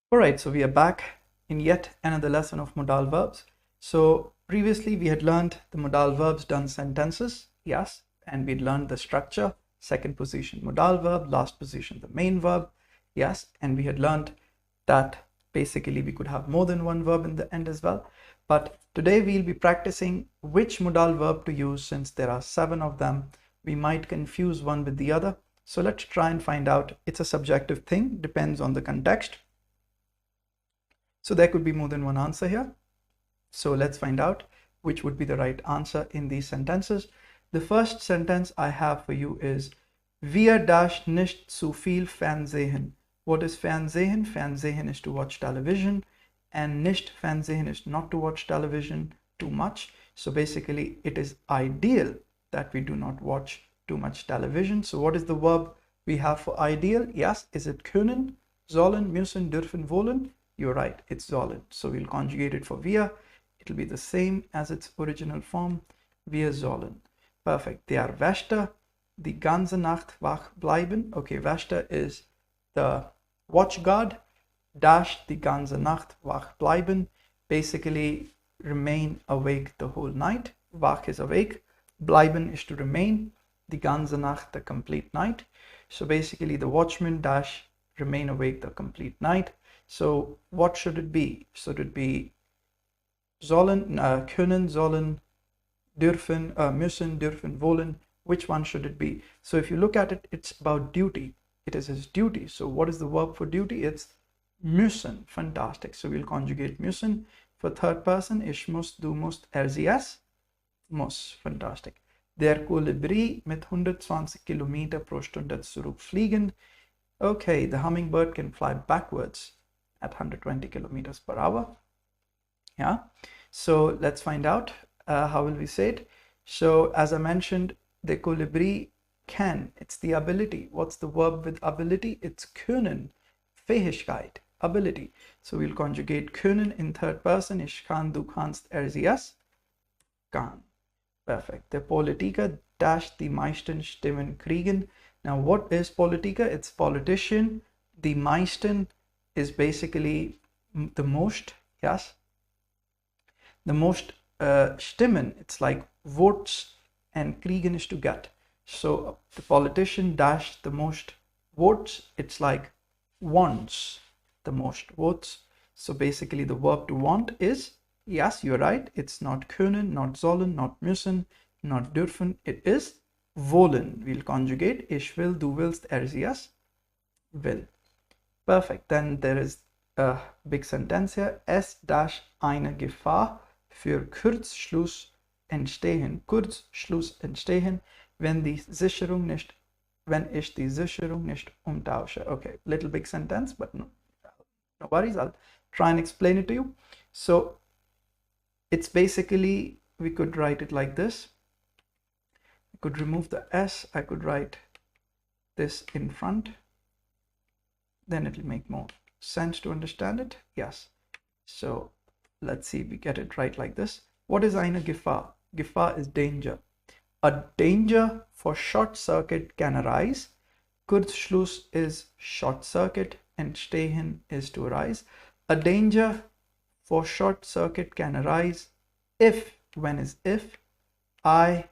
All right, so we are back in yet another lesson of modal verbs. So previously we had learned the modal verbs done sentences, yes, and we'd learned the structure, second position modal verb, last position the main verb, yes, and we had learned that basically we could have more than one verb in the end as well. But today we'll be practicing which modal verb to use since there are 7 of them. We might confuse one with the other. So let's try and find out. It's a subjective thing, depends on the context. So there could be more than one answer here. So let's find out which would be the right answer in these sentences. The first sentence I have for you is Wir dash nicht zu viel Fernsehen. What is Fernsehen? Fernsehen is to watch television, and nicht Fernsehen is not to watch television too much. So basically it is ideal that we do not watch too much television. So what is the verb we have for ideal? Yes, is it können, sollen, müssen, dürfen, wollen? You're right, it's sollen. So we'll conjugate it for wir. It'll be the same as its original form. Wir sollen. Perfect. Der Wächter die ganze Nacht wach bleiben. Okay, Wächter is the watch guard. Dash die ganze Nacht wach bleiben. Basically remain awake the whole night. Wach is awake. Bleiben is to remain. Die ganze Nacht, the complete night. So basically the watchman dash remain awake the complete night. So what should it be? Should it be sollen, können, sollen, dürfen, müssen, dürfen, wollen? Which one should it be? So if you look at it, it's about duty. It is his duty. So what is the verb for duty? It's müssen. Fantastic. So we'll conjugate müssen. For third person, ich muss, du musst, sie es muss. Fantastic. Der Kolibri mit 120 Kilometer pro Stunde zurückfliegen. Okay, the hummingbird can fly backwards at 120 kilometers per hour. Yeah, so let's find out how will we say it. So as I mentioned, the Kolibri can, it's the ability. What's the verb with ability? It's können, Fähigkeit, ability. So we'll conjugate können in third person. Ich kann, du kannst, sie es kann. Perfect. Der Politiker dash die meisten Stimmen kriegen. Now what is Politiker? It's politician. Die meisten is basically the most, yes, the most Stimmen, it's like votes, and kriegen is to get. So the politician dash the most votes, it's like wants the most votes. So basically the verb to want is, yes, you're right, it's not können, not sollen, not müssen, not dürfen, it is wollen. We'll conjugate ich will, du willst, sie es will. Perfect. Then there is a big sentence here. Es dash eine Gefahr für Kurzschluss entstehen. Kurzschluss entstehen, wenn ich die Sicherung nicht umtausche. Okay, little big sentence, but no worries. I'll try and explain it to you. So it's basically, we could write it like this. I could remove the S. I could write this in front. Then it'll make more sense to understand it. Yes. So let's see if we get it right like this. What is eine Gefahr? Gefahr is danger. A danger for short circuit can arise. Kurzschluss is short circuit, and stehen is to arise. A danger for short circuit can arise if, when is if, I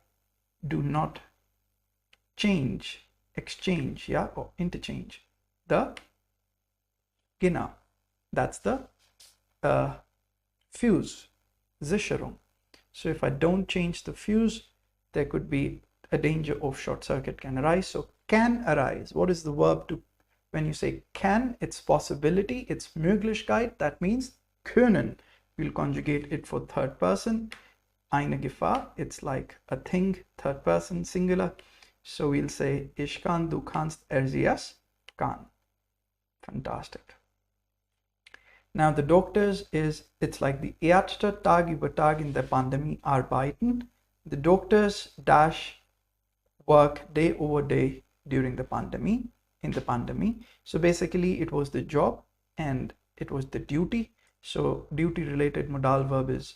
do not exchange, yeah, or interchange the genau, that's the fuse, Sicherung. So if I don't change the fuse, there could be a danger of short circuit can arise. So can arise, what is the verb to, when you say can, it's possibility, it's Möglichkeit, that means können. We'll conjugate it for third person. Eine Gefahr, it's like a thing, third person, singular. So we'll say ich kann, du kannst, sie es kann. Fantastic. Now the doctors is, it's like the Ärzte Tag über Tag in der Pandemie arbeiten. The doctors dash work day over day during the pandemic, in the pandemic. So basically it was the job and it was the duty. So duty related modal verb is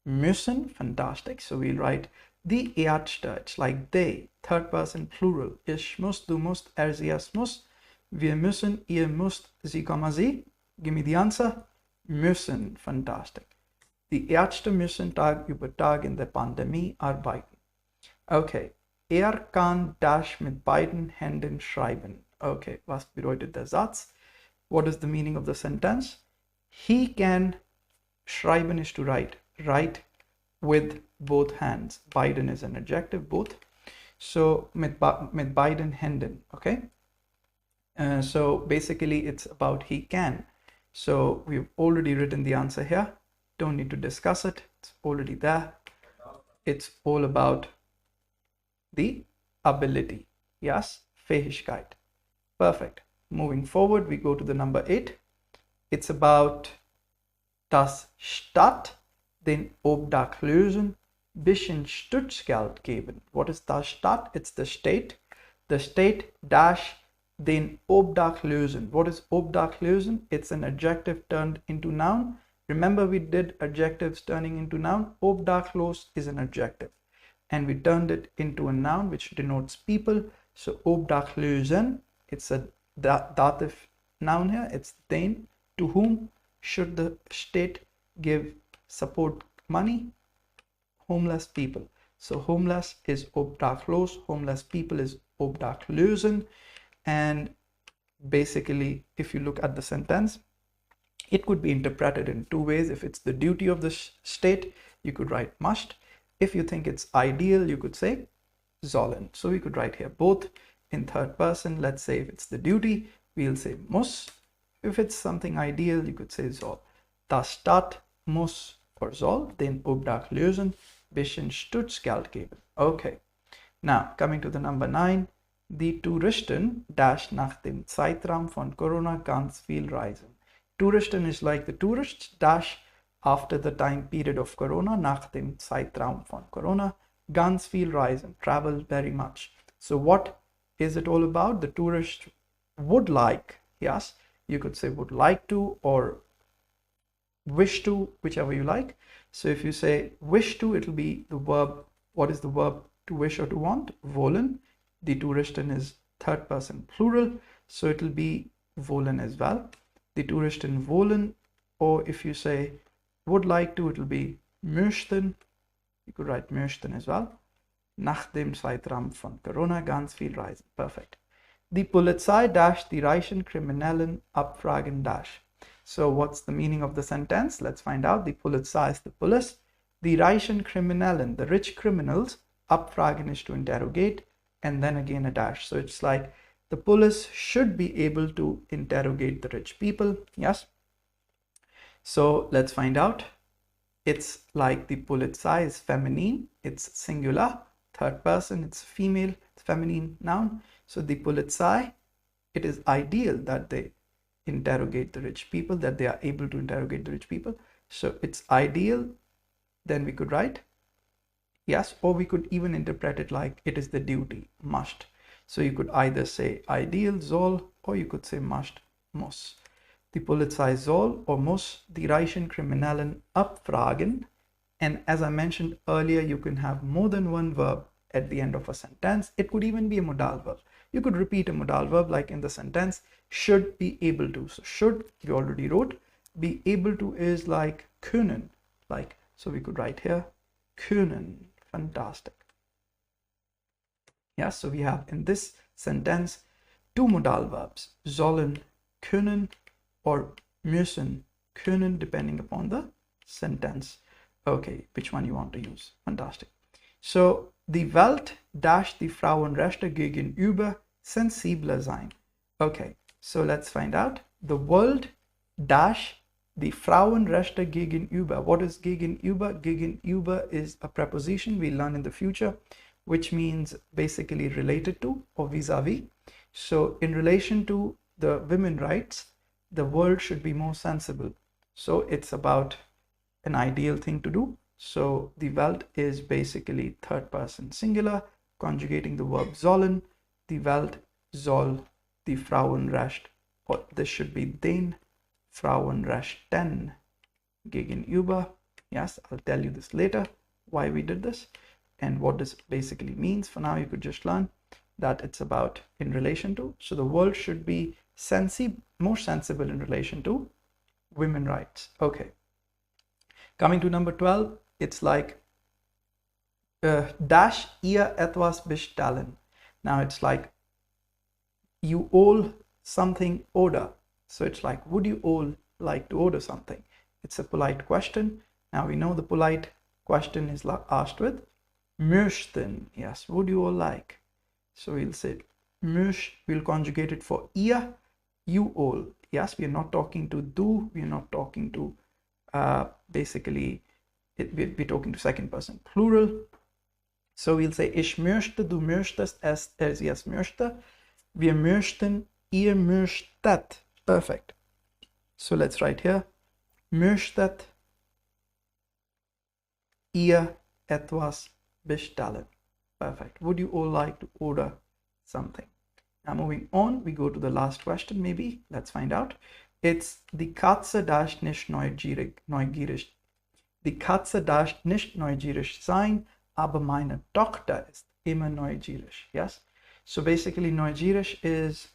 müssen. Fantastic. So we'll write die Ärzte, it's like they, third person plural. Ich muss, du musst, sie es muss. Wir müssen, ihr müsst, sie, sie. Give me the answer. Müssen. Fantastic. Die Ärzte müssen Tag über Tag in der Pandemie arbeiten. Okay. Kann dash mit beiden Händen schreiben. Okay, was bedeutet der Satz? What is the meaning of the sentence? He can, schreiben is to write. Write with both hands. Beiden is an adjective, both. So, mit beiden Händen, okay? So, basically, it's about he can. So, we've already written the answer here. Don't need to discuss it. It's already there. It's all about the ability. Yes, Fähigkeit. Perfect. Moving forward, we go to the number 8. It's about das Stadt den Obdachlosen bisschen Stützgeld geben. What is das Stadt? It's the state. The state dash den Obdachlosen. What is Obdachlosen? It's an adjective turned into noun. Remember, we did adjectives turning into noun. Obdachlos is an adjective, and we turned it into a noun which denotes people. So Obdachlosen, it's a dative noun here. It's den. To whom should the state give support money? Homeless people. So homeless is Obdachlos, homeless people is Obdachlosen. And basically, if you look at the sentence, it could be interpreted in two ways. If it's the duty of the state, you could write must. If you think it's ideal, you could say sollen. So we could write here both in third person. Let's say if it's the duty, we'll say muss. If it's something ideal, you could say soll. Das Stadt muss or soll den Obdachlosen bisschen Stützgeld geben. Okay. Now, coming to the number 9. Die Touristen dash nach dem Zeitraum von Corona ganz viel reisen. Touristen is like the tourists, dash after the time period of Corona, nach dem Zeitraum von Corona, ganz viel reisen, travel very much. So what is it all about? The tourist would like, yes, you could say would like to or wish to, whichever you like. So if you say wish to, it'll be the verb. What is the verb to wish or to want? Wollen. The Touristen is third person plural, so it'll be wollen as well. The Touristen wollen, or if you say would like to, it'll be möchten. You could write möchten as well. Nach dem Zeitraum von Corona ganz viel reisen. Perfect. Die Polizei dash die reichen Kriminellen abfragen dash. So what's the meaning of the sentence? Let's find out. Die Polizei is the police. Die reichen Kriminellen, the rich criminals, abfragen is to interrogate, and then again a dash. So it's like the police should be able to interrogate the rich people. Yes. So let's find out. It's like the Polizei is feminine. It's singular. Third person. It's female. It's feminine noun. So the Polizei, it is ideal that they interrogate the rich people, that they are able to interrogate the rich people. So it's ideal. Then we could write yes, or we could even interpret it like it is the duty, must. So you could either say ideal, soll, or you could say must, muss. Die Polizei soll or muss die reichen Kriminellen abfragen. And as I mentioned earlier, you can have more than one verb at the end of a sentence. It could even be a modal verb. You could repeat a modal verb like in the sentence, should be able to. So should, we already wrote. Be able to is like können. Like, so we could write here, können. Fantastic. Yeah, so we have in this sentence two modal verbs, sollen, können, or müssen, können, depending upon the sentence. Okay, which one you want to use? Fantastic. So, die Welt dash die Frauenrechte gegenüber sensibler sein. Okay, so let's find out. The world dash die Frauenrechte gegenüber. What is gegenüber? Gegenüber is a preposition we learn in the future, which means basically related to or vis-a-vis. So in relation to the women rights, the world should be more sensible. So it's about an ideal thing to do. So die Welt is basically third person singular, conjugating the verb sollen. Die Welt soll die Frauenrecht, or this should be den Frauenrechten gegenüber. Yes, I'll tell you this later, why we did this and what this basically means. For now, you could just learn that it's about in relation to. So the world should be more sensible in relation to women rights. Okay. Coming to number 12, it's like dash ihr etwas bestellen. Now it's like you all something order. So it's like, would you all like to order something? It's a polite question. Now we know the polite question is asked with möchten. Yes, would you all like? So we'll say we'll conjugate it for ihr, you all. Yes, we are not talking to du, we are not talking to basically we're talking to second person plural. So we'll say ich möchte, du möchtest, sie es möchte, wir möchten, ihr möchtet. Perfect. So let's write here möchtet ihr etwas bestellen. Perfect. Would you all like to order something? Now moving on, we go to the last question maybe. Let's find out. It's die Katze darf nicht neugierig. Die Katze darf nicht neugierig sein, aber meine Tochter ist immer neugierig. Yes? So basically neugierig is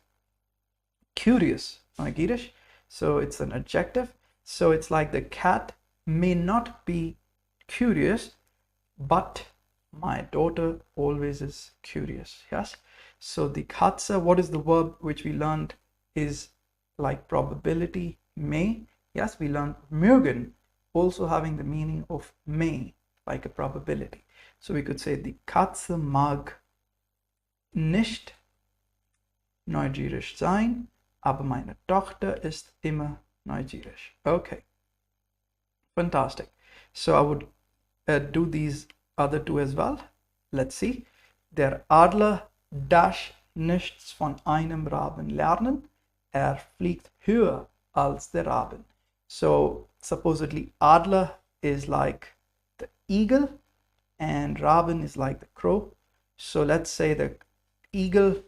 curious. Neugierig. So it's an adjective. So it's like the cat may not be curious, but my daughter always is curious. Yes. So the Katze, what is the verb which we learned is like probability, may. Yes, we learned mögen, also having the meaning of may, like a probability. So we could say die Katze mag nicht neugierig sein, aber meine Tochter ist immer neugierig. Okay, fantastic. So I would do these other two as well. Let's see. Der Adler darf nichts von einem Raben lernen. Fliegt höher als der Raben. So supposedly Adler is like the eagle and Raben is like the crow. So let's say the eagle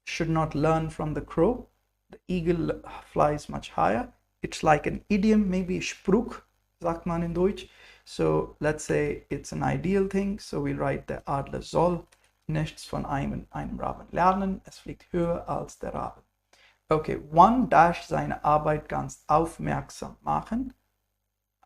should not learn from the crow. The eagle flies much higher. It's like an idiom, maybe Spruch, sagt man in Deutsch. So let's say it's an ideal thing. So we write der Adler soll nichts von einem Raben lernen. Es fliegt höher als der Raben. Okay, one dash seine Arbeit ganz aufmerksam machen.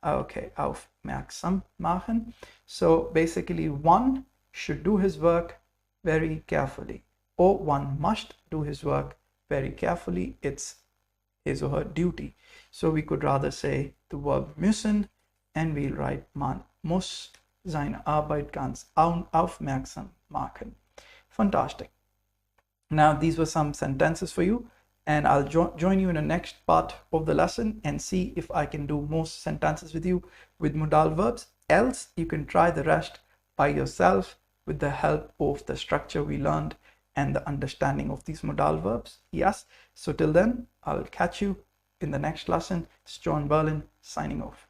Okay, aufmerksam machen. So basically one should do his work very carefully, or one must do his work very carefully. It's his or her duty. So we could rather say the verb müssen and we'll write man muss seine Arbeit ganz aufmerksam machen. Fantastic. Now these were some sentences for you, and I'll join you in the next part of the lesson and see if I can do more sentences with you with modal verbs. Else you can try the rest by yourself with the help of the structure we learned and the understanding of these modal verbs. Yes. So till then, I'll catch you in the next lesson. It's John Berlin signing off.